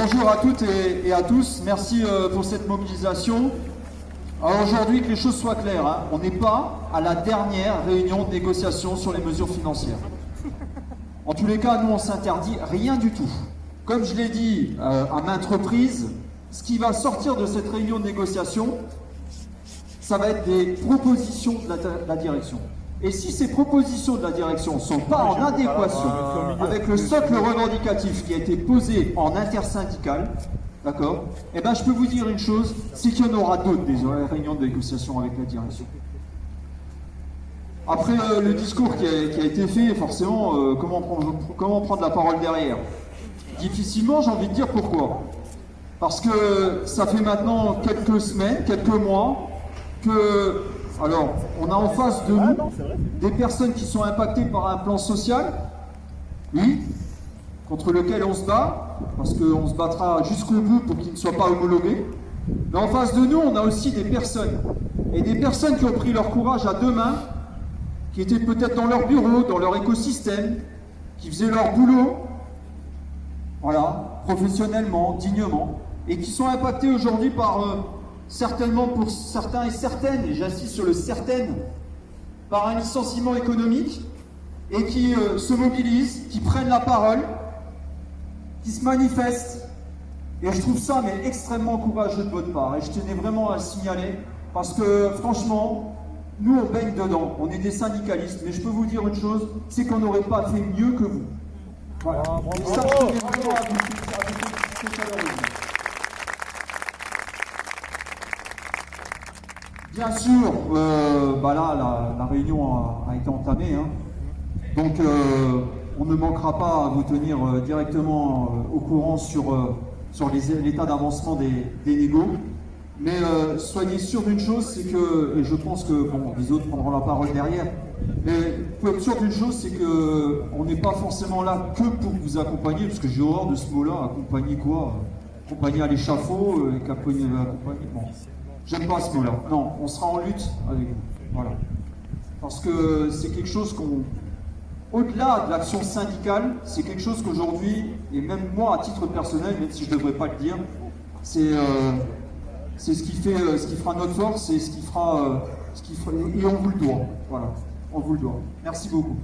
Bonjour à toutes et à tous, merci pour cette mobilisation. Alors aujourd'hui, que les choses soient claires, hein, on n'est pas à la dernière réunion de négociation sur les mesures financières. En tous les cas, nous on s'interdit rien du tout. Comme je l'ai dit à maintes reprises, ce qui va sortir de cette réunion de négociation, ça va être des propositions de la direction. Et si ces propositions de la direction ne sont pas en adéquation avec le socle revendicatif qui a été posé en intersyndical, d'accord, eh ben je peux vous dire une chose, c'est qu'il y en aura d'autres des réunions de négociation avec la direction. Après le discours qui a été fait, forcément, comment prendre la parole derrière? Difficilement, j'ai envie de dire pourquoi. Parce que ça fait maintenant quelques semaines, quelques mois, que... Alors, on a en face de nous des personnes qui sont impactées par un plan social, oui, contre lequel on se bat, parce qu'on se battra jusqu'au bout pour qu'il ne soit pas homologué. Mais en face de nous, on a aussi des personnes, et des personnes qui ont pris leur courage à deux mains, qui étaient peut-être dans leur bureau, dans leur écosystème, qui faisaient leur boulot, voilà, professionnellement, dignement, et qui sont impactés aujourd'hui par... certainement pour certains et certaines, et j'insiste sur le certaines, par un licenciement économique, et qui se mobilisent, qui prennent la parole, qui se manifestent. Et je trouve ça mais extrêmement courageux de votre part, et je tenais vraiment à le signaler, parce que franchement, nous on baigne dedans, on est des syndicalistes, mais je peux vous dire une chose, c'est qu'on n'aurait pas fait mieux que vous. Voilà. Et ça, je tenais vraiment à vous féliciter chaleureusement. Bien sûr, là, la réunion a été entamée, hein. Donc on ne manquera pas à vous tenir directement au courant sur l'état d'avancement des négos. Mais soyez sûr d'une chose, c'est que, et je pense que les autres prendront la parole derrière, mais vous pouvez être sûr d'une chose, c'est qu'on n'est pas forcément là que pour vous accompagner, parce que j'ai horreur de ce mot-là, accompagner quoi? Accompagner à l'échafaud, accompagner, bon. J'aime pas ce mot-là. Non, on sera en lutte avec vous. Voilà. Parce que c'est quelque chose qu'on... Au-delà de l'action syndicale, c'est quelque chose qu'aujourd'hui, et même moi à titre personnel, même si je ne devrais pas le dire, c'est ce qui fera notre force et ce qui fera... et on vous le doit. Voilà. On vous le doit. Merci beaucoup.